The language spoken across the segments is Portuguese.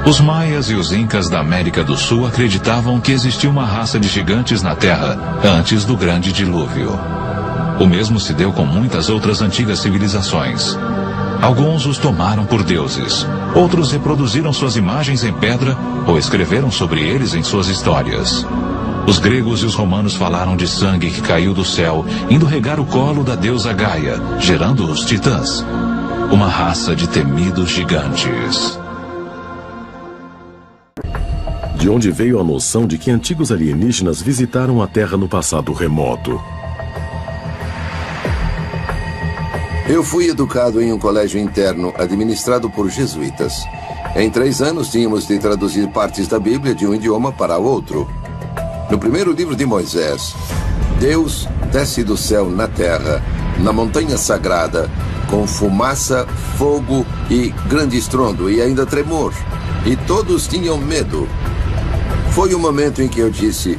Os maias e os incas da América do Sul acreditavam que existia uma raça de gigantes na Terra antes do grande dilúvio. O mesmo se deu com muitas outras antigas civilizações. Alguns os tomaram por deuses, outros reproduziram suas imagens em pedra ou escreveram sobre eles em suas histórias. Os gregos e os romanos falaram de sangue que caiu do céu, indo regar o colo da deusa Gaia, gerando os titãs. Uma raça de temidos gigantes. De onde veio a noção de que antigos alienígenas visitaram a Terra no passado remoto? Eu fui educado em um colégio interno administrado por jesuítas. Em 3 anos, tínhamos de traduzir partes da Bíblia de um idioma para outro. No primeiro livro de Moisés, Deus desce do céu na terra, na montanha sagrada, com fumaça, fogo e grande estrondo e ainda tremor. E todos tinham medo. Foi o momento em que eu disse: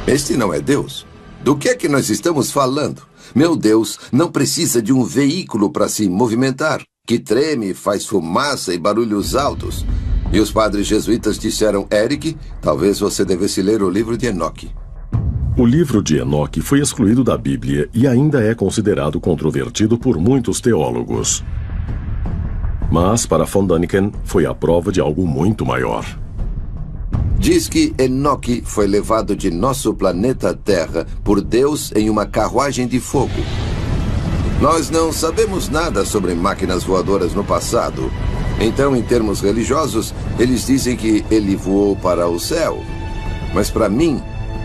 este não é Deus. Do que é que nós estamos falando? Meu Deus não precisa de um veículo para se movimentar, que treme, faz fumaça e barulhos altos. E os padres jesuítas disseram: Eric, talvez você devesse ler o livro de Enoque. O livro de Enoque foi excluído da Bíblia e ainda é considerado controvertido por muitos teólogos. Mas, para von Däniken, foi a prova de algo muito maior. Diz que Enoque foi levado de nosso planeta Terra por Deus em uma carruagem de fogo. Nós não sabemos nada sobre máquinas voadoras no passado. Então, em termos religiosos, eles dizem que ele voou para o céu. Mas para mim,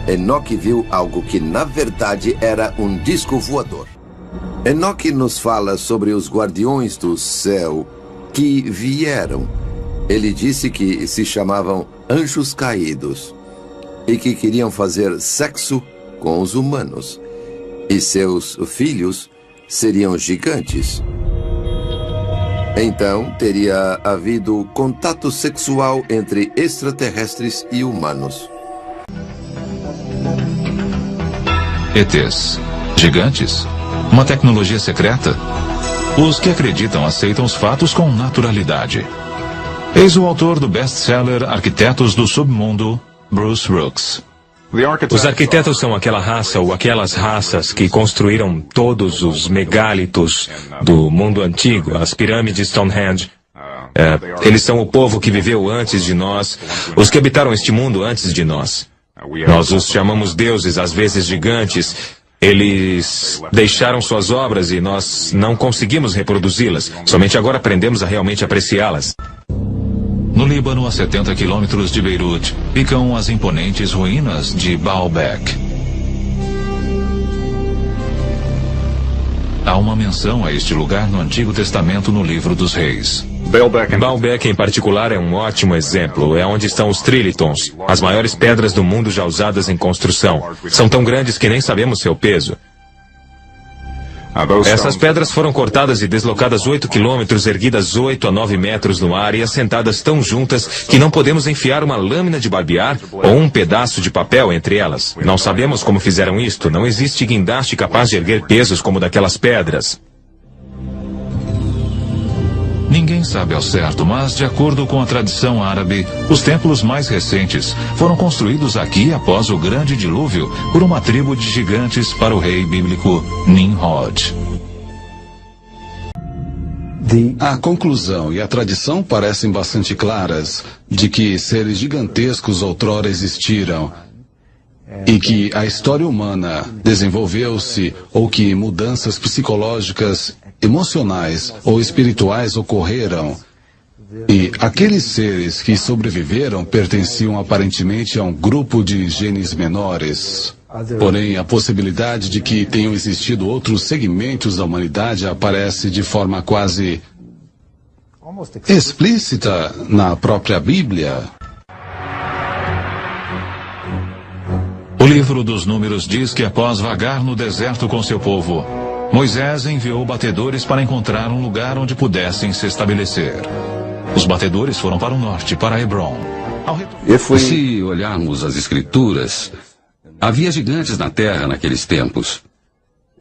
Enoque viu algo que na verdade era um disco voador. Enoque nos fala sobre os guardiões do céu que vieram. Ele disse que se chamavam anjos caídos e que queriam fazer sexo com os humanos. E seus filhos seriam gigantes. Então, teria havido contato sexual entre extraterrestres e humanos. ETs. Gigantes? Uma tecnologia secreta? Os que acreditam aceitam os fatos com naturalidade. Eis o autor do best-seller Arquitetos do Submundo, Bruce Brooks. Os arquitetos são aquela raça ou aquelas raças que construíram todos os megálitos do mundo antigo, as pirâmides Stonehenge. Eles são o povo que viveu antes de nós, os que habitaram este mundo antes de nós. Nós os chamamos deuses, às vezes gigantes. Eles deixaram suas obras e nós não conseguimos reproduzi-las. Somente agora aprendemos a realmente apreciá-las. No Líbano, a 70 quilômetros de Beirute, ficam as imponentes ruínas de Baalbek. Há uma menção a este lugar no Antigo Testamento no Livro dos Reis. Baalbek, em particular, é um ótimo exemplo. É onde estão os trilitons, as maiores pedras do mundo já usadas em construção. São tão grandes que nem sabemos seu peso. Essas pedras foram cortadas e deslocadas 8 quilômetros, erguidas 8 a 9 metros no ar e assentadas tão juntas que não podemos enfiar uma lâmina de barbear ou um pedaço de papel entre elas. Não sabemos como fizeram isto. Não existe guindaste capaz de erguer pesos como daquelas pedras. Ninguém sabe ao certo, mas, de acordo com a tradição árabe, os templos mais recentes foram construídos aqui após o grande dilúvio por uma tribo de gigantes para o rei bíblico Nimrod. A conclusão e a tradição parecem bastante claras de que seres gigantescos outrora existiram e que a história humana desenvolveu-se ou que mudanças psicológicas, emocionais ou espirituais ocorreram. E aqueles seres que sobreviveram pertenciam aparentemente a um grupo de genes menores. Porém, a possibilidade de que tenham existido outros segmentos da humanidade aparece de forma quase explícita na própria Bíblia. O livro dos Números diz que após vagar no deserto com seu povo, Moisés enviou batedores para encontrar um lugar onde pudessem se estabelecer. Os batedores foram para o norte, para Hebron. Se olharmos as Escrituras, havia gigantes na terra naqueles tempos.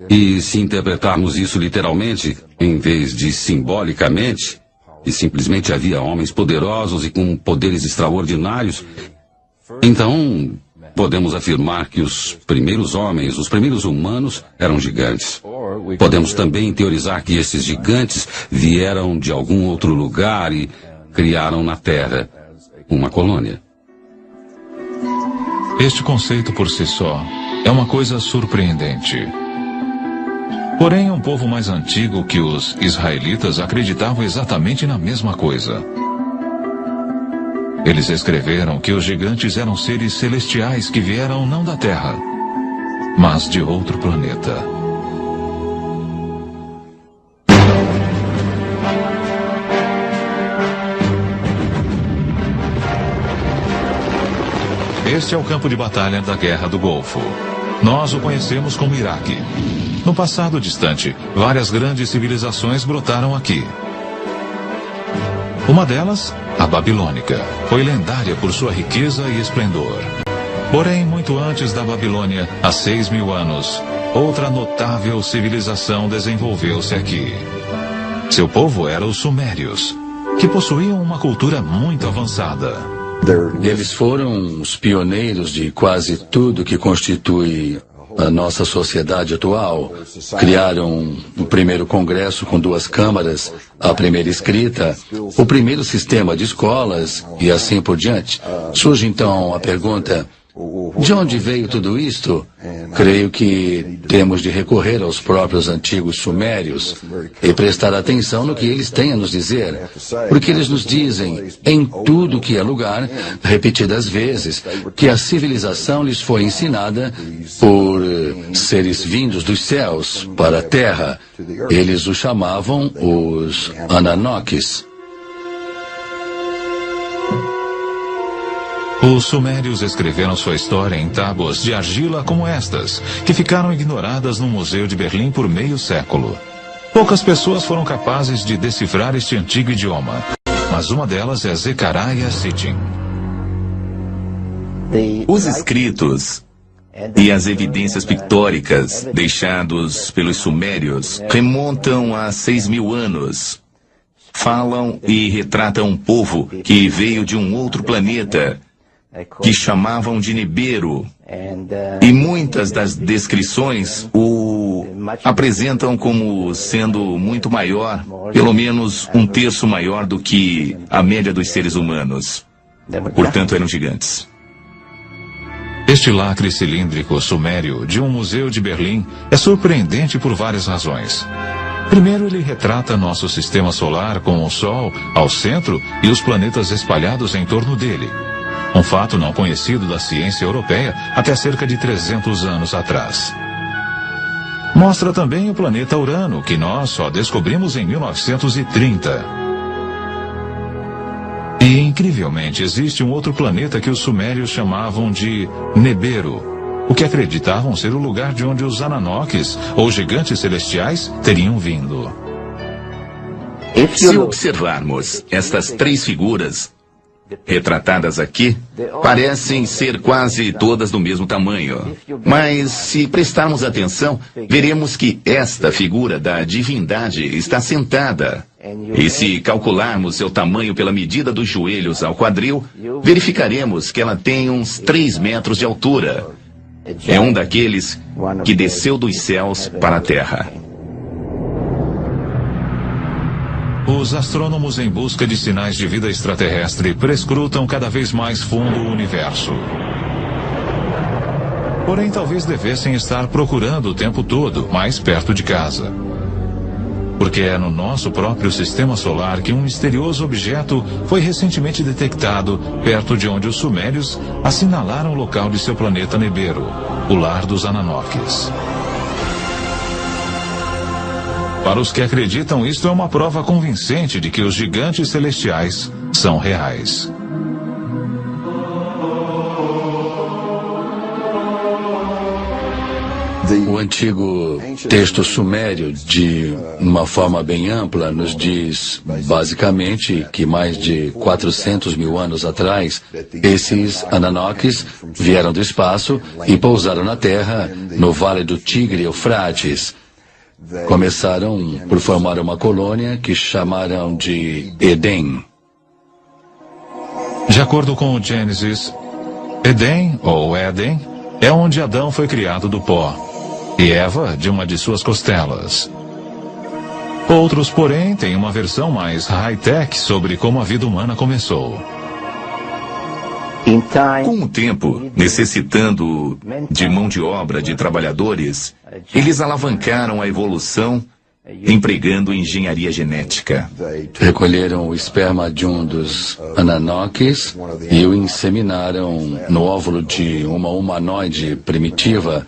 E se interpretarmos isso literalmente, em vez de simbolicamente, e simplesmente havia homens poderosos e com poderes extraordinários, então podemos afirmar que os primeiros homens, os primeiros humanos, eram gigantes. Podemos também teorizar que esses gigantes vieram de algum outro lugar e criaram na Terra uma colônia. Este conceito por si só é uma coisa surpreendente. Porém, um povo mais antigo que os israelitas acreditava exatamente na mesma coisa. Eles escreveram que os gigantes eram seres celestiais que vieram não da Terra, mas de outro planeta. Este é o campo de batalha da Guerra do Golfo. Nós o conhecemos como Iraque. No passado distante, várias grandes civilizações brotaram aqui. Uma delas, a babilônica, foi lendária por sua riqueza e esplendor. Porém, muito antes da Babilônia, há 6.000 anos, outra notável civilização desenvolveu-se aqui. Seu povo era os Sumérios, que possuíam uma cultura muito avançada. Eles foram os pioneiros de quase tudo que constitui a nossa sociedade atual. Criaram o primeiro congresso com 2 câmaras, a primeira escrita, o primeiro sistema de escolas e assim por diante. Surge então a pergunta: de onde veio tudo isto? Creio que temos de recorrer aos próprios antigos sumérios e prestar atenção no que eles têm a nos dizer, porque eles nos dizem, em tudo que é lugar, repetidas vezes, que a civilização lhes foi ensinada por seres vindos dos céus para a terra. Eles os chamavam os Ananokes. Os sumérios escreveram sua história em tábuas de argila como estas, que ficaram ignoradas no Museu de Berlim por meio século. Poucas pessoas foram capazes de decifrar este antigo idioma, mas uma delas é Zecharia Sitchin. Os escritos e as evidências pictóricas deixados pelos sumérios remontam a 6.000 anos. Falam e retratam um povo que veio de um outro planeta, que chamavam de Nibiru, e muitas das descrições o apresentam como sendo muito maior, pelo menos 1/3 maior do que a média dos seres humanos. Portanto, eram gigantes. Este lacre cilíndrico sumério de um museu de Berlim é surpreendente por várias razões. Primeiro, ele retrata nosso sistema solar com o Sol ao centro e os planetas espalhados em torno dele. Um fato não conhecido da ciência europeia até cerca de 300 anos atrás. Mostra também o planeta Urano, que nós só descobrimos em 1930. E, incrivelmente, existe um outro planeta que os sumérios chamavam de Nibiru, o que acreditavam ser o lugar de onde os Ananokes, ou gigantes celestiais, teriam vindo. Se observarmos estas 3 figuras retratadas aqui, parecem ser quase todas do mesmo tamanho. Mas, se prestarmos atenção, veremos que esta figura da divindade está sentada. E se calcularmos seu tamanho pela medida dos joelhos ao quadril, verificaremos que ela tem uns 3 metros de altura. É um daqueles que desceu dos céus para a terra. Os astrônomos em busca de sinais de vida extraterrestre prescrutam cada vez mais fundo o universo. Porém, talvez devessem estar procurando o tempo todo, mais perto de casa. Porque é no nosso próprio sistema solar que um misterioso objeto foi recentemente detectado perto de onde os sumérios assinalaram o local de seu planeta Nibiru, o lar dos Ananokes. Para os que acreditam, isto é uma prova convincente de que os gigantes celestiais são reais. O antigo texto sumério, de uma forma bem ampla, nos diz basicamente que mais de 400.000 anos atrás, esses Ananokes vieram do espaço e pousaram na Terra, no Vale do Tigre e Eufrates. começaram por formar uma colônia que chamaram de Éden. De acordo com o Gênesis, Éden, ou Éden, é onde Adão foi criado do pó, e Eva de uma de suas costelas. Outros, porém, têm uma versão mais high-tech sobre como a vida humana começou. Com o tempo, necessitando de mão de obra de trabalhadores, eles alavancaram a evolução empregando engenharia genética. Recolheram o esperma de um dos Ananoques e o inseminaram no óvulo de uma humanoide primitiva,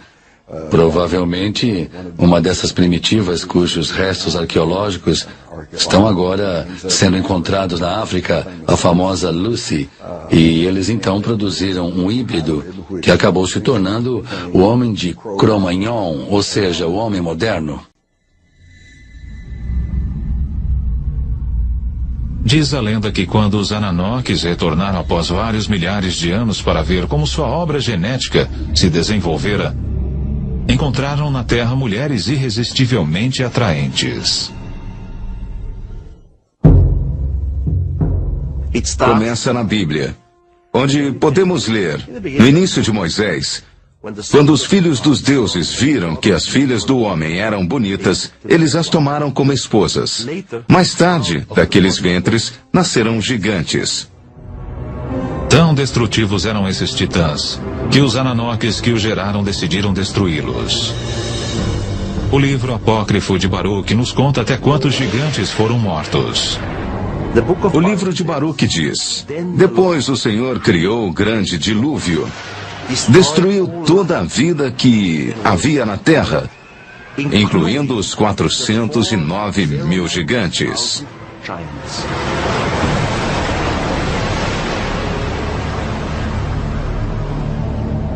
provavelmente uma dessas primitivas cujos restos arqueológicos estão agora sendo encontrados na África, a famosa Lucy, e eles então produziram um híbrido que acabou se tornando o homem de Cro-Magnon, ou seja, o homem moderno. Diz a lenda que quando os Ananoques retornaram após vários milhares de anos para ver como sua obra genética se desenvolvera, encontraram na Terra mulheres irresistivelmente atraentes. Começa na Bíblia, onde podemos ler, no início de Moisés, quando os filhos dos deuses viram que as filhas do homem eram bonitas, eles as tomaram como esposas. Mais tarde, daqueles ventres, nasceram gigantes. Tão destrutivos eram esses titãs, que os Ananoques que os geraram decidiram destruí-los. O livro apócrifo de Baruque nos conta até quantos gigantes foram mortos. O livro de Baruque diz: depois o Senhor criou o grande dilúvio, destruiu toda a vida que havia na terra, incluindo os 409 mil gigantes.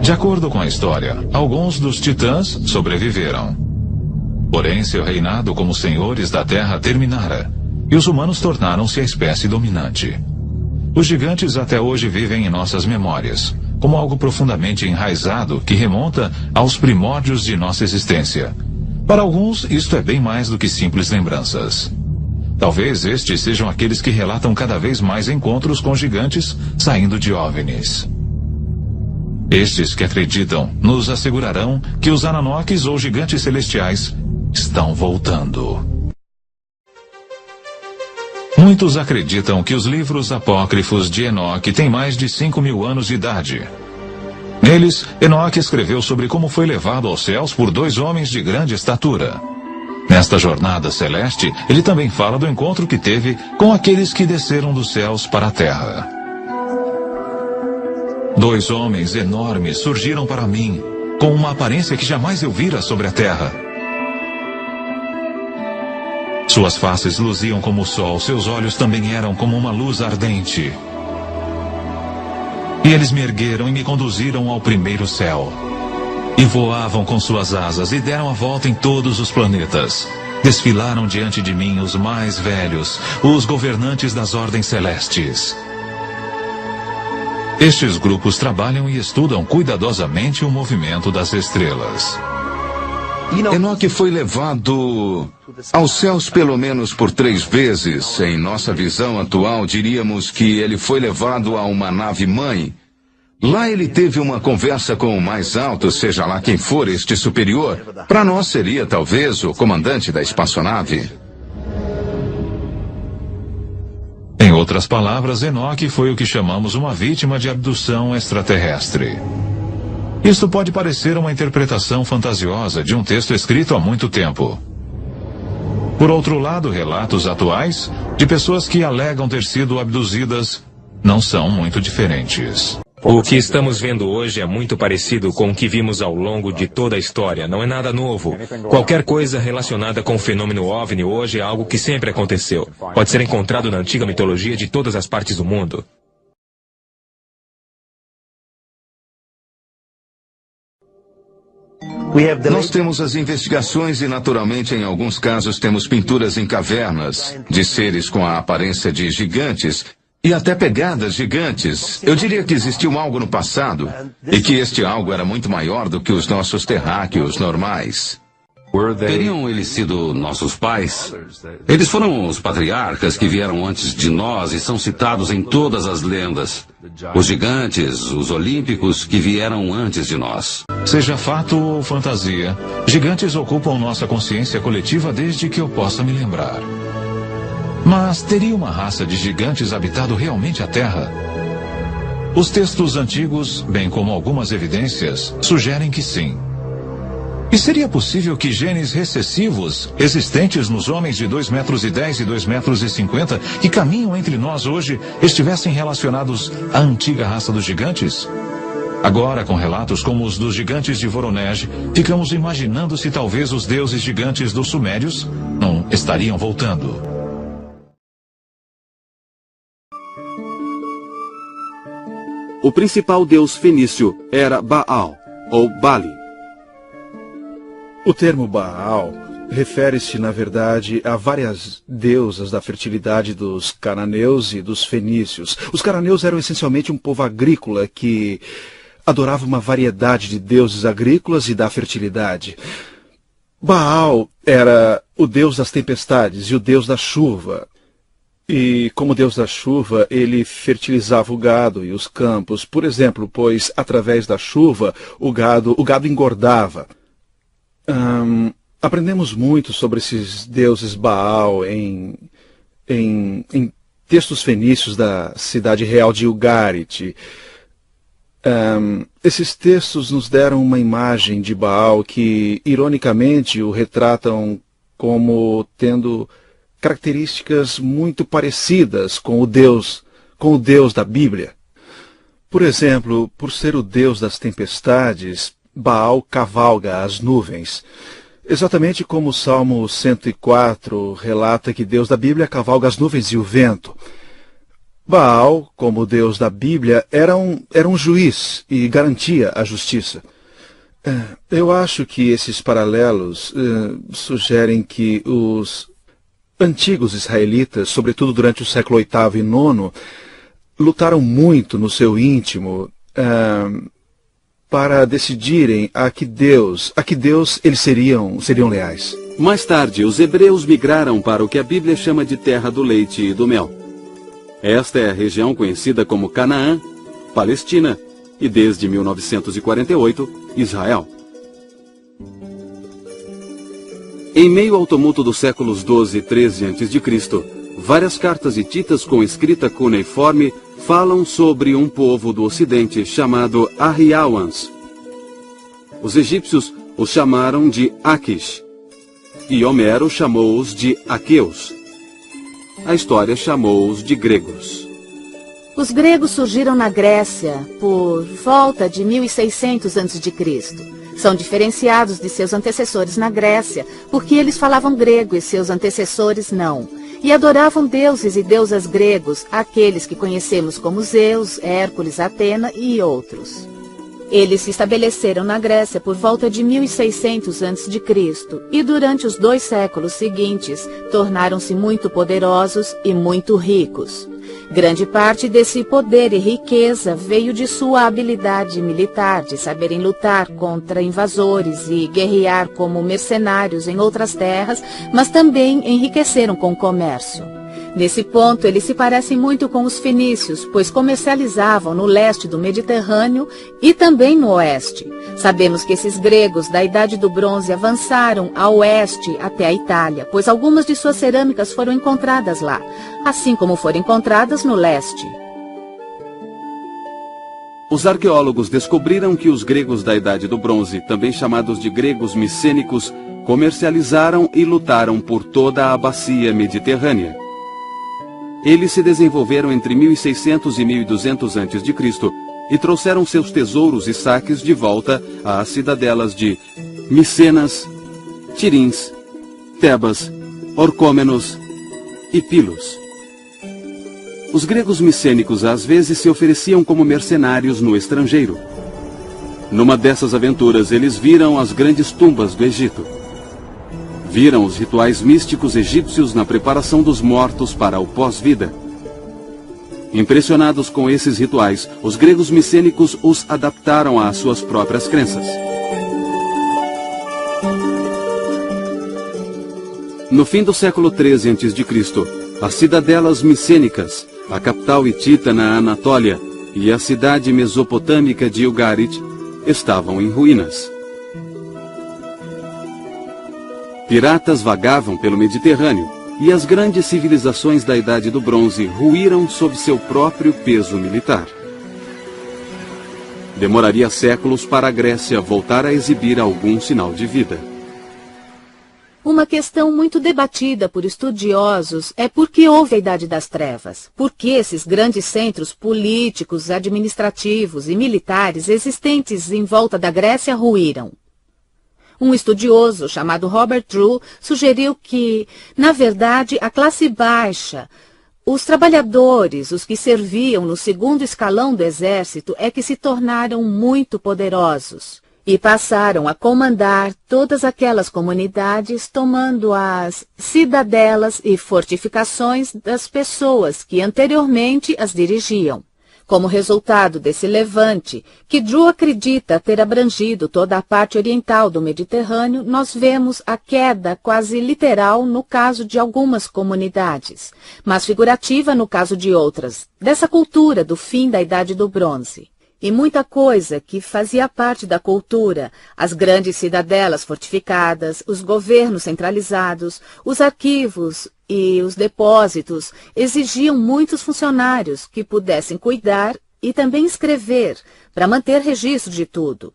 De acordo com a história, alguns dos titãs sobreviveram. Porém, seu reinado como senhores da terra terminara, e os humanos tornaram-se a espécie dominante. Os gigantes até hoje vivem em nossas memórias, como algo profundamente enraizado que remonta aos primórdios de nossa existência. Para alguns, isto é bem mais do que simples lembranças. Talvez estes sejam aqueles que relatam cada vez mais encontros com gigantes saindo de OVNIs. Estes que acreditam nos assegurarão que os Ananoques ou gigantes celestiais estão voltando. Muitos acreditam que os livros apócrifos de Enoque têm mais de 5.000 anos de idade. Neles, Enoque escreveu sobre como foi levado aos céus por 2 homens de grande estatura. Nesta jornada celeste, ele também fala do encontro que teve com aqueles que desceram dos céus para a terra. 2 homens enormes surgiram para mim, com uma aparência que jamais eu vira sobre a terra. Suas faces luziam como o sol, seus olhos também eram como uma luz ardente. E eles me ergueram e me conduziram ao primeiro céu. E voavam com suas asas e deram a volta em todos os planetas. Desfilaram diante de mim os mais velhos, os governantes das ordens celestes. Estes grupos trabalham e estudam cuidadosamente o movimento das estrelas. Enoque foi levado aos céus pelo menos por 3 vezes. Em nossa visão atual, diríamos que ele foi levado a uma nave-mãe. Lá ele teve uma conversa com o mais alto, seja lá quem for este superior. Para nós seria talvez o comandante da espaçonave. Em outras palavras, Enoque foi o que chamamos uma vítima de abdução extraterrestre. Isto pode parecer uma interpretação fantasiosa de um texto escrito há muito tempo. Por outro lado, relatos atuais de pessoas que alegam ter sido abduzidas não são muito diferentes. O que estamos vendo hoje é muito parecido com o que vimos ao longo de toda a história. Não é nada novo. Qualquer coisa relacionada com o fenômeno OVNI hoje é algo que sempre aconteceu. Pode ser encontrado na antiga mitologia de todas as partes do mundo. Nós temos as investigações e, naturalmente, em alguns casos temos pinturas em cavernas de seres com a aparência de gigantes e até pegadas gigantes. Eu diria que existiu algo no passado e que este algo era muito maior do que os nossos terráqueos normais. Teriam eles sido nossos pais? Eles foram os patriarcas que vieram antes de nós e são citados em todas as lendas. Os gigantes, os olímpicos que vieram antes de nós. Seja fato ou fantasia, gigantes ocupam nossa consciência coletiva desde que eu possa me lembrar. Mas teria uma raça de gigantes habitado realmente a Terra? Os textos antigos, bem como algumas evidências, sugerem que sim. E seria possível que genes recessivos, existentes nos homens de 2,10 metros e 2,50 metros que caminham entre nós hoje, estivessem relacionados à antiga raça dos gigantes? Agora, com relatos como os dos gigantes de Voronezh, ficamos imaginando se talvez os deuses gigantes dos Sumérios não estariam voltando. O principal deus fenício era Baal, ou Bali. O termo Baal refere-se, na verdade, a várias deusas da fertilidade dos cananeus e dos fenícios. Os cananeus eram essencialmente um povo agrícola que adorava uma variedade de deuses agrícolas e da fertilidade. Baal era o deus das tempestades e o deus da chuva. E, como deus da chuva, ele fertilizava o gado e os campos. Por exemplo, pois, através da chuva, o gado engordava. Aprendemos muito sobre esses deuses Baal em textos fenícios da cidade real de Ugarit. Esses textos nos deram uma imagem de Baal que, ironicamente, o retratam como tendo características muito parecidas com o Deus da Bíblia. Por exemplo, por ser o Deus das tempestades, Baal cavalga as nuvens. Exatamente como o Salmo 104 relata que Deus da Bíblia cavalga as nuvens e o vento. Baal, como Deus da Bíblia, era um juiz e garantia a justiça. Eu acho que esses paralelos sugerem que os antigos israelitas, sobretudo durante o século VIII e IX, lutaram muito no seu íntimo para decidirem a que Deus eles seriam leais. Mais tarde, os hebreus migraram para o que a Bíblia chama de terra do leite e do mel. Esta é a região conhecida como Canaã, Palestina e, desde 1948, Israel. Em meio ao tumulto dos séculos XII e XIII a.C., várias cartas hititas com escrita cuneiforme falam sobre um povo do Ocidente chamado Arriawans. Os egípcios os chamaram de Aquish, e Homero chamou-os de aqueus. A história chamou-os de gregos. Os gregos surgiram na Grécia por volta de 1600 a.C. São diferenciados de seus antecessores na Grécia, porque eles falavam grego e seus antecessores não. E adoravam deuses e deusas gregos, aqueles que conhecemos como Zeus, Hércules, Atena e outros. Eles se estabeleceram na Grécia por volta de 1600 a.C. e durante os 2 séculos seguintes tornaram-se muito poderosos e muito ricos. Grande parte desse poder e riqueza veio de sua habilidade militar, de saberem lutar contra invasores e guerrear como mercenários em outras terras, mas também enriqueceram com o comércio. Nesse ponto, eles se parecem muito com os fenícios, pois comercializavam no leste do Mediterrâneo e também no oeste. Sabemos que esses gregos da Idade do Bronze avançaram a oeste até a Itália, pois algumas de suas cerâmicas foram encontradas lá, assim como foram encontradas no leste. Os arqueólogos descobriram que os gregos da Idade do Bronze, também chamados de gregos micênicos, comercializaram e lutaram por toda a bacia mediterrânea. Eles se desenvolveram entre 1600 e 1200 a.C. e trouxeram seus tesouros e saques de volta às cidadelas de Micenas, Tirins, Tebas, Orcômenos e Pilos. Os gregos micênicos às vezes se ofereciam como mercenários no estrangeiro. Numa dessas aventuras, eles viram as grandes tumbas do Egito. Viram os rituais místicos egípcios na preparação dos mortos para o pós-vida. Impressionados com esses rituais, os gregos micênicos os adaptaram às suas próprias crenças. No fim do século XIII a.C., as cidadelas micênicas, a capital hitita na Anatólia e a cidade mesopotâmica de Ugarit estavam em ruínas. Piratas vagavam pelo Mediterrâneo e as grandes civilizações da Idade do Bronze ruíram sob seu próprio peso militar. Demoraria séculos para a Grécia voltar a exibir algum sinal de vida. Uma questão muito debatida por estudiosos é por que houve a Idade das Trevas. Por que esses grandes centros políticos, administrativos e militares existentes em volta da Grécia ruíram? Um estudioso chamado Robert Drew sugeriu que, na verdade, a classe baixa, os trabalhadores, os que serviam no segundo escalão do exército, é que se tornaram muito poderosos e passaram a comandar todas aquelas comunidades, tomando as cidadelas e fortificações das pessoas que anteriormente as dirigiam. Como resultado desse levante, que Drew acredita ter abrangido toda a parte oriental do Mediterrâneo, nós vemos a queda quase literal no caso de algumas comunidades, mas figurativa no caso de outras, dessa cultura do fim da Idade do Bronze. E muita coisa que fazia parte da cultura, as grandes cidadelas fortificadas, os governos centralizados, os arquivos e os depósitos, exigiam muitos funcionários que pudessem cuidar e também escrever, para manter registro de tudo.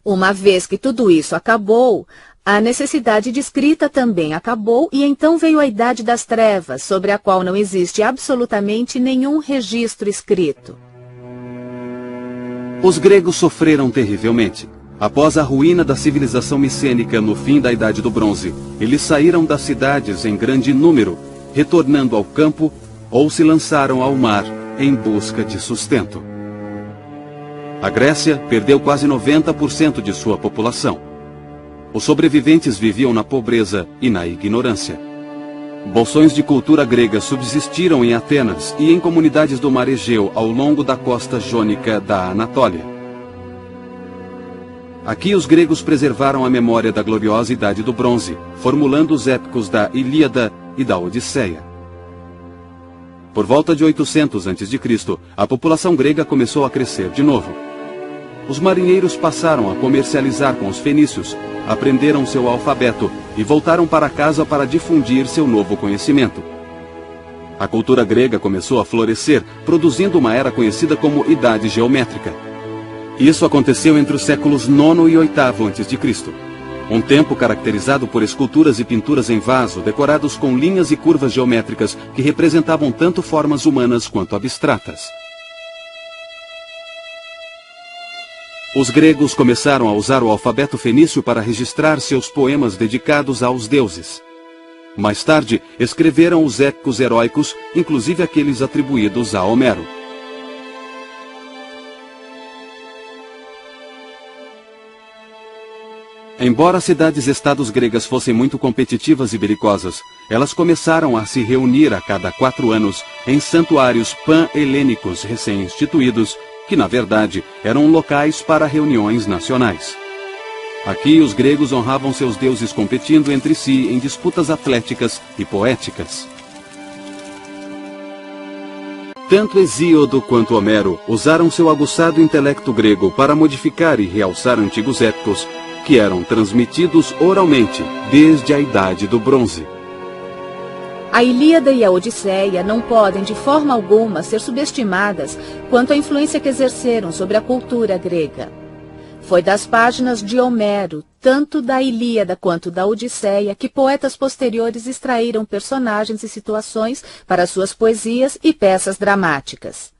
Uma vez que tudo isso acabou, a necessidade de escrita também acabou e então veio a Idade das Trevas, sobre a qual não existe absolutamente nenhum registro escrito. Os gregos sofreram terrivelmente. Após a ruína da civilização micênica no fim da Idade do Bronze, eles saíram das cidades em grande número, retornando ao campo ou se lançaram ao mar em busca de sustento. A Grécia perdeu quase 90% de sua população. Os sobreviventes viviam na pobreza e na ignorância. Bolsões de cultura grega subsistiram em Atenas e em comunidades do mar Egeu ao longo da costa jônica da Anatólia. Aqui os gregos preservaram a memória da gloriosa Idade do Bronze, formulando os épicos da Ilíada e da Odisseia. Por volta de 800 a.C., a população grega começou a crescer de novo. Os marinheiros passaram a comercializar com os fenícios, aprenderam seu alfabeto e voltaram para casa para difundir seu novo conhecimento. A cultura grega começou a florescer, produzindo uma era conhecida como Idade Geométrica. Isso aconteceu entre os séculos IX e VIII a.C., um tempo caracterizado por esculturas e pinturas em vaso decorados com linhas e curvas geométricas que representavam tanto formas humanas quanto abstratas. Os gregos começaram a usar o alfabeto fenício para registrar seus poemas dedicados aos deuses. Mais tarde, escreveram os épicos heróicos, inclusive aqueles atribuídos a Homero. Embora as cidades-estados gregas fossem muito competitivas e belicosas, elas começaram a se reunir a cada 4 anos em santuários pan-helênicos recém-instituídos, que na verdade eram locais para reuniões nacionais. Aqui os gregos honravam seus deuses competindo entre si em disputas atléticas e poéticas. Tanto Hesíodo quanto Homero usaram seu aguçado intelecto grego para modificar e realçar antigos épicos que eram transmitidos oralmente desde a Idade do Bronze. A Ilíada e a Odisseia não podem de forma alguma ser subestimadas quanto à influência que exerceram sobre a cultura grega. Foi das páginas de Homero, tanto da Ilíada quanto da Odisseia, que poetas posteriores extraíram personagens e situações para suas poesias e peças dramáticas.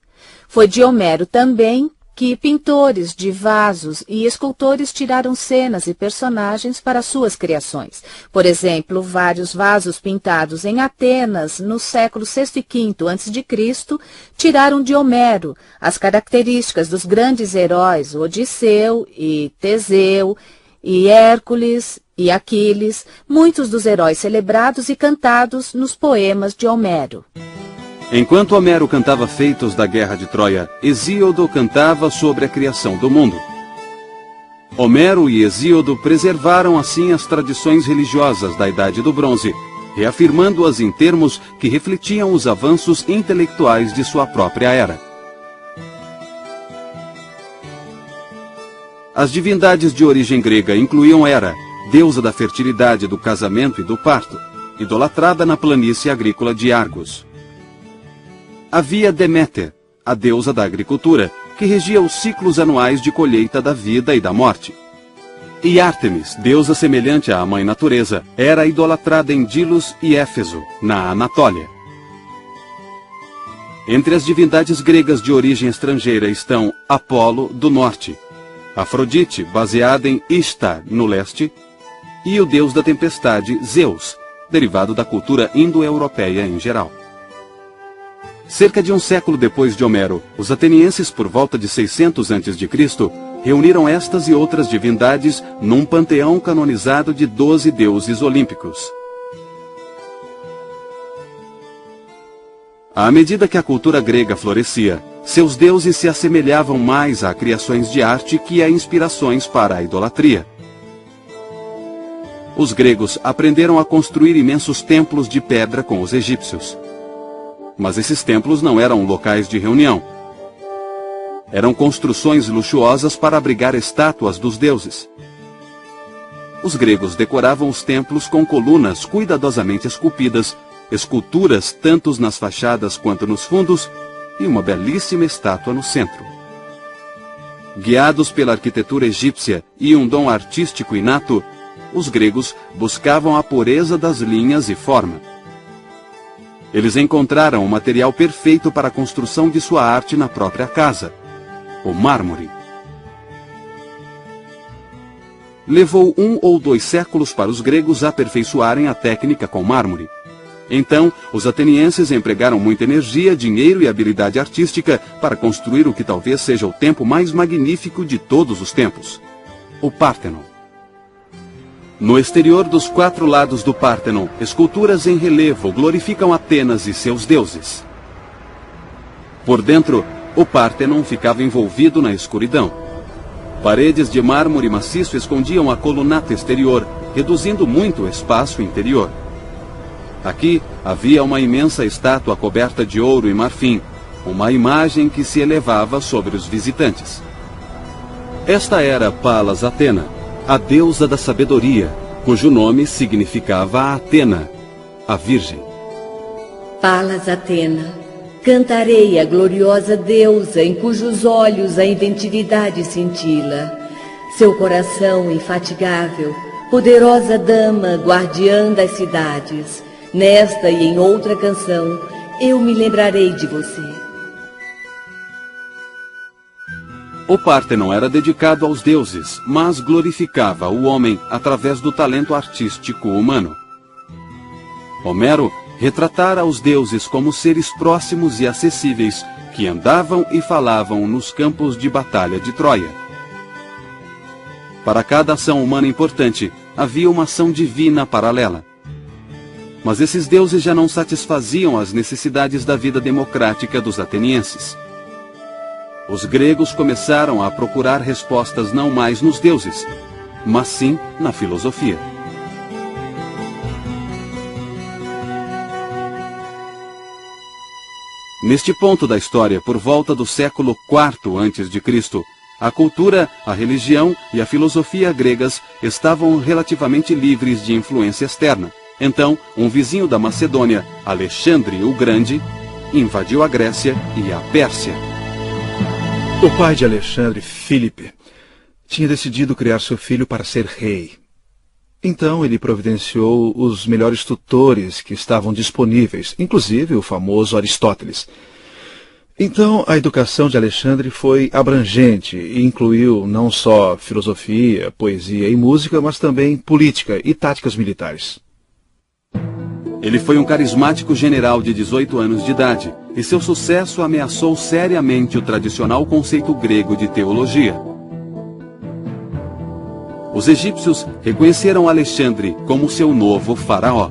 Foi de Homero também que pintores de vasos e escultores tiraram cenas e personagens para suas criações. Por exemplo, vários vasos pintados em Atenas no século VI e V a.C. tiraram de Homero as características dos grandes heróis Odisseu e Teseu e Hércules e Aquiles, muitos dos heróis celebrados e cantados nos poemas de Homero. Enquanto Homero cantava feitos da guerra de Troia, Hesíodo cantava sobre a criação do mundo. Homero e Hesíodo preservaram assim as tradições religiosas da Idade do Bronze, reafirmando-as em termos que refletiam os avanços intelectuais de sua própria era. As divindades de origem grega incluíam Hera, deusa da fertilidade, do casamento e do parto, idolatrada na planície agrícola de Argos. Havia Deméter, a deusa da agricultura, que regia os ciclos anuais de colheita da vida e da morte. E Ártemis, deusa semelhante à mãe natureza, era idolatrada em Dilos e Éfeso, na Anatólia. Entre as divindades gregas de origem estrangeira estão Apolo, do norte, Afrodite, baseada em Ishtar, no leste, e o deus da tempestade, Zeus, derivado da cultura indo-europeia em geral. Cerca de um século depois de Homero, os atenienses, por volta de 600 a.C., reuniram estas e outras divindades num panteão canonizado de 12 deuses olímpicos. À medida que a cultura grega florescia, seus deuses se assemelhavam mais a criações de arte que a inspirações para a idolatria. Os gregos aprenderam a construir imensos templos de pedra com os egípcios. Mas esses templos não eram locais de reunião. Eram construções luxuosas para abrigar estátuas dos deuses. Os gregos decoravam os templos com colunas cuidadosamente esculpidas, esculturas tanto nas fachadas quanto nos fundos, e uma belíssima estátua no centro. Guiados pela arquitetura egípcia e um dom artístico inato, os gregos buscavam a pureza das linhas e forma. Eles encontraram o material perfeito para a construção de sua arte na própria casa, o mármore. Levou 1 ou 2 séculos para os gregos aperfeiçoarem a técnica com mármore. Então, os atenienses empregaram muita energia, dinheiro e habilidade artística para construir o que talvez seja o templo mais magnífico de todos os tempos, o Pártenon. No exterior dos 4 lados do Pártenon, esculturas em relevo glorificam Atenas e seus deuses. Por dentro, o Pártenon ficava envolvido na escuridão. Paredes de mármore maciço escondiam a colunata exterior, reduzindo muito o espaço interior. Aqui havia uma imensa estátua coberta de ouro e marfim, uma imagem que se elevava sobre os visitantes. Esta era Palas Atena, a deusa da sabedoria, cujo nome significava Atena, a Virgem. Palas Atena, cantarei a gloriosa deusa em cujos olhos a inventividade cintila, seu coração infatigável, poderosa dama, guardiã das cidades. Nesta e em outra canção, eu me lembrarei de você. O Pártenon era dedicado aos deuses, mas glorificava o homem através do talento artístico humano. Homero retratara os deuses como seres próximos e acessíveis que andavam e falavam nos campos de batalha de Troia. Para cada ação humana importante, havia uma ação divina paralela. Mas esses deuses já não satisfaziam as necessidades da vida democrática dos atenienses. Os gregos começaram a procurar respostas não mais nos deuses, mas sim na filosofia. Neste ponto da história, por volta do século IV a.C., a cultura, a religião e a filosofia gregas estavam relativamente livres de influência externa. Então, um vizinho da Macedônia, Alexandre o Grande, invadiu a Grécia e a Pérsia. O pai de Alexandre, Filipe, tinha decidido criar seu filho para ser rei. Então ele providenciou os melhores tutores que estavam disponíveis, inclusive o famoso Aristóteles. Então a educação de Alexandre foi abrangente e incluiu não só filosofia, poesia e música, mas também política e táticas militares. Ele foi um carismático general de 18 anos de idade, e seu sucesso ameaçou seriamente o tradicional conceito grego de teologia. Os egípcios reconheceram Alexandre como seu novo faraó.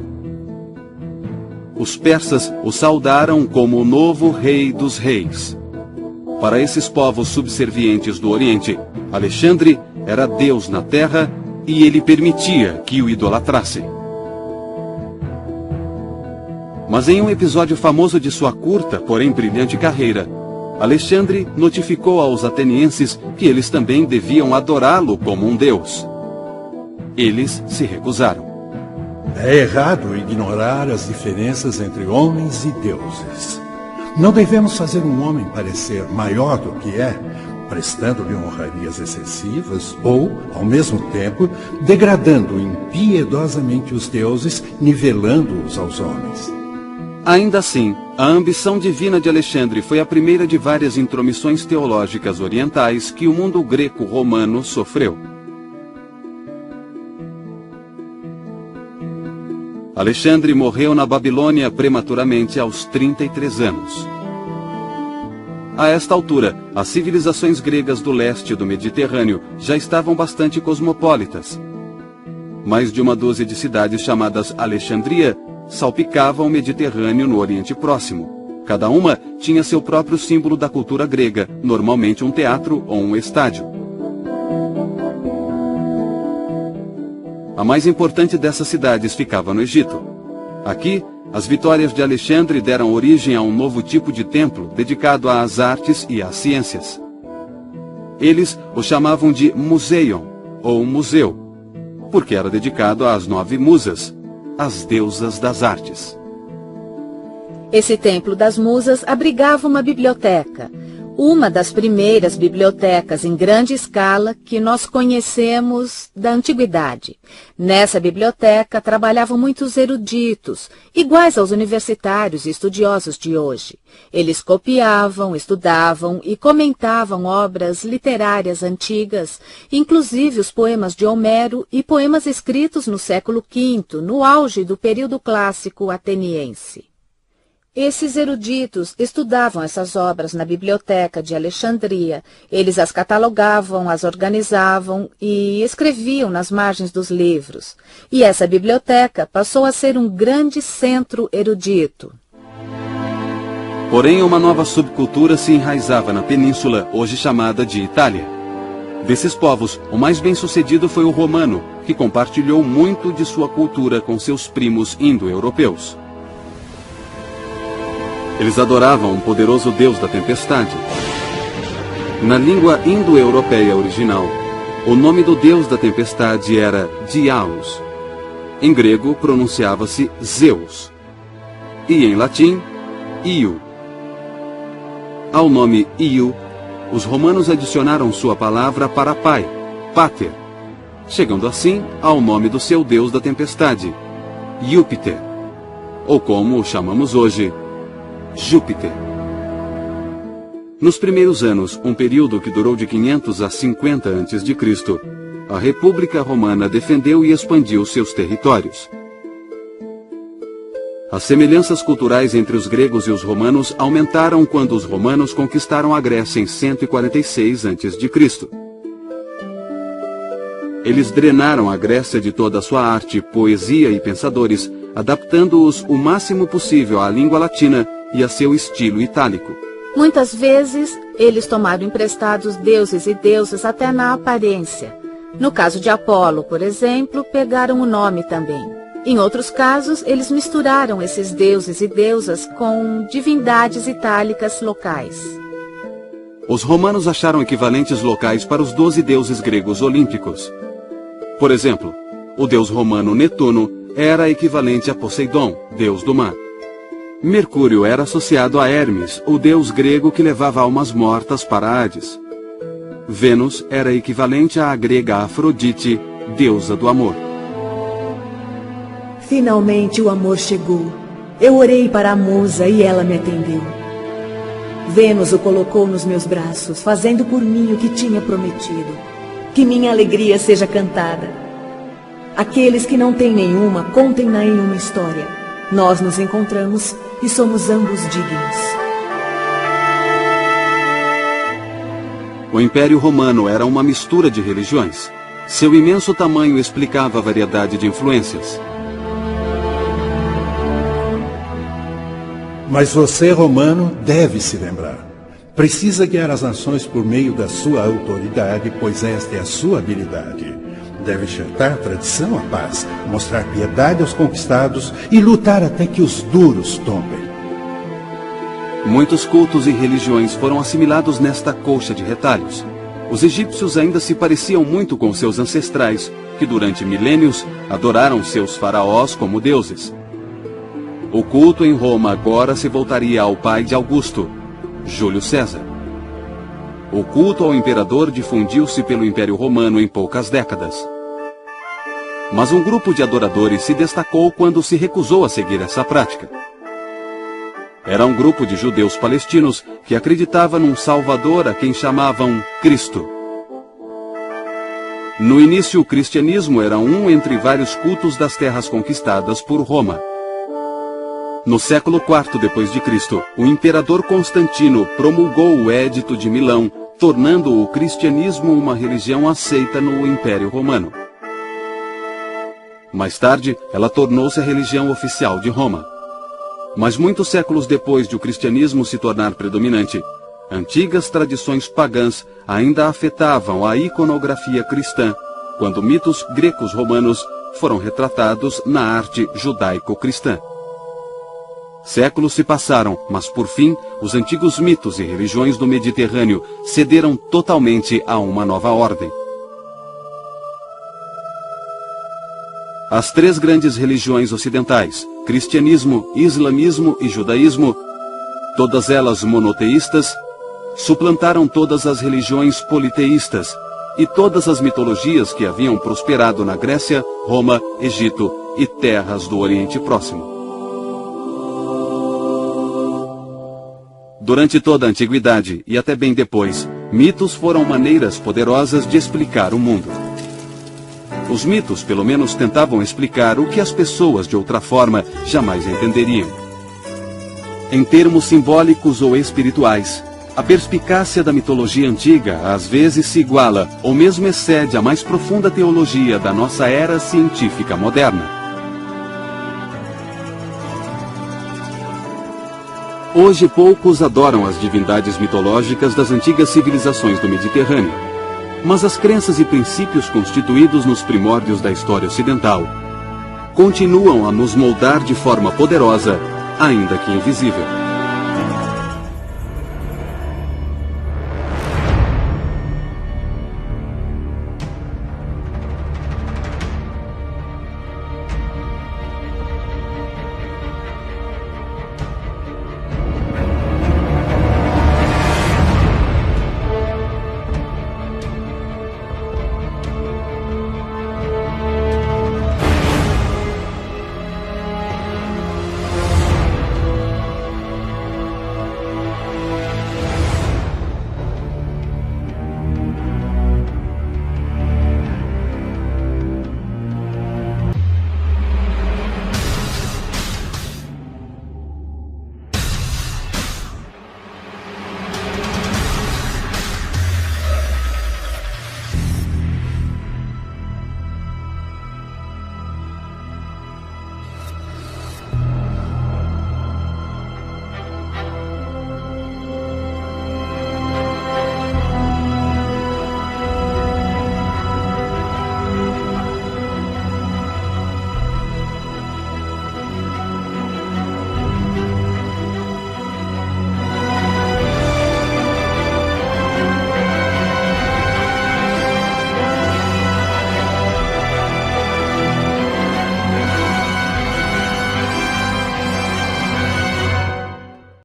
Os persas o saudaram como o novo rei dos reis. Para esses povos subservientes do Oriente, Alexandre era Deus na terra e ele permitia que o idolatrassem. Mas em um episódio famoso de sua curta, porém brilhante carreira, Alexandre notificou aos atenienses que eles também deviam adorá-lo como um deus. Eles se recusaram. É errado ignorar as diferenças entre homens e deuses. Não devemos fazer um homem parecer maior do que é, prestando-lhe honrarias excessivas ou, ao mesmo tempo, degradando impiedosamente os deuses, nivelando-os aos homens. Ainda assim, a ambição divina de Alexandre foi a primeira de várias intromissões teológicas orientais que o mundo greco-romano sofreu. Alexandre morreu na Babilônia prematuramente aos 33 anos. A esta altura, as civilizações gregas do leste do Mediterrâneo já estavam bastante cosmopolitas. Mais de uma dúzia de cidades chamadas Alexandria salpicavam o Mediterrâneo no Oriente Próximo. Cada uma tinha seu próprio símbolo da cultura grega, normalmente um teatro ou um estádio. A mais importante dessas cidades ficava no Egito. Aqui, as vitórias de Alexandre deram origem a um novo tipo de templo dedicado às artes e às ciências. Eles o chamavam de Museion, ou museu, porque era dedicado às 9 musas, as deusas das artes. Esse templo das musas abrigava uma biblioteca, uma das primeiras bibliotecas em grande escala que nós conhecemos da antiguidade. Nessa biblioteca trabalhavam muitos eruditos, iguais aos universitários e estudiosos de hoje. Eles copiavam, estudavam e comentavam obras literárias antigas, inclusive os poemas de Homero e poemas escritos no século V, no auge do período clássico ateniense. Esses eruditos estudavam essas obras na biblioteca de Alexandria. Eles as catalogavam, as organizavam e escreviam nas margens dos livros. E essa biblioteca passou a ser um grande centro erudito. Porém, uma nova subcultura se enraizava na península, hoje chamada de Itália. Desses povos, o mais bem-sucedido foi o romano, que compartilhou muito de sua cultura com seus primos indo-europeus. Eles adoravam um poderoso deus da tempestade. Na língua indo-europeia original, o nome do deus da tempestade era Diaos. Em grego, pronunciava-se Zeus. E em latim, Io. Ao nome Io, os romanos adicionaram sua palavra para pai, Pater, chegando assim ao nome do seu deus da tempestade, Júpiter, ou como o chamamos hoje, Júpiter. Nos primeiros anos, um período que durou de 500 a 50 a.C., a República Romana defendeu e expandiu seus territórios. As semelhanças culturais entre os gregos e os romanos aumentaram quando os romanos conquistaram a Grécia em 146 a.C. Eles drenaram a Grécia de toda a sua arte, poesia e pensadores, adaptando-os o máximo possível à língua latina e a seu estilo itálico. Muitas vezes, eles tomaram emprestados deuses e deusas até na aparência. No caso de Apolo, por exemplo, pegaram o nome também. Em outros casos, eles misturaram esses deuses e deusas com divindades itálicas locais. Os romanos acharam equivalentes locais para os 12 deuses gregos olímpicos. Por exemplo, o deus romano Netuno era equivalente a Poseidon, deus do mar. Mercúrio era associado a Hermes, o deus grego que levava almas mortas para Hades. Vênus era equivalente à grega Afrodite, deusa do amor. Finalmente o amor chegou. Eu orei para a musa e ela me atendeu. Vênus o colocou nos meus braços, fazendo por mim o que tinha prometido. Que minha alegria seja cantada. Aqueles que não têm nenhuma, contem-na em uma história. Nós nos encontramos e somos ambos dignos. O Império Romano era uma mistura de religiões. Seu imenso tamanho explicava a variedade de influências. Mas você, romano, deve se lembrar. Precisa guiar as nações por meio da sua autoridade, pois esta é a sua habilidade. Deve enxertar a tradição à paz, mostrar piedade aos conquistados e lutar até que os duros tombem. Muitos cultos e religiões foram assimilados nesta colcha de retalhos. Os egípcios ainda se pareciam muito com seus ancestrais, que durante milênios adoraram seus faraós como deuses. O culto em Roma agora se voltaria ao pai de Augusto, Júlio César. O culto ao imperador difundiu-se pelo Império Romano em poucas décadas. Mas um grupo de adoradores se destacou quando se recusou a seguir essa prática. Era um grupo de judeus palestinos que acreditava num Salvador a quem chamavam Cristo. No início, o cristianismo era um entre vários cultos das terras conquistadas por Roma. No século IV d.C., o imperador Constantino promulgou o Édito de Milão, tornando o cristianismo uma religião aceita no Império Romano. Mais tarde, ela tornou-se a religião oficial de Roma. Mas muitos séculos depois de o cristianismo se tornar predominante, antigas tradições pagãs ainda afetavam a iconografia cristã, quando mitos gregos romanos foram retratados na arte judaico-cristã. Séculos se passaram, mas por fim, os antigos mitos e religiões do Mediterrâneo cederam totalmente a uma nova ordem. As três grandes religiões ocidentais, cristianismo, islamismo e judaísmo, todas elas monoteístas, suplantaram todas as religiões politeístas e todas as mitologias que haviam prosperado na Grécia, Roma, Egito e terras do Oriente Próximo. Durante toda a antiguidade e até bem depois, mitos foram maneiras poderosas de explicar o mundo. Os mitos, pelo menos, tentavam explicar o que as pessoas, de outra forma, jamais entenderiam. Em termos simbólicos ou espirituais, a perspicácia da mitologia antiga às vezes se iguala ou mesmo excede a mais profunda teologia da nossa era científica moderna. Hoje poucos adoram as divindades mitológicas das antigas civilizações do Mediterrâneo. Mas as crenças e princípios constituídos nos primórdios da história ocidental continuam a nos moldar de forma poderosa, ainda que invisível.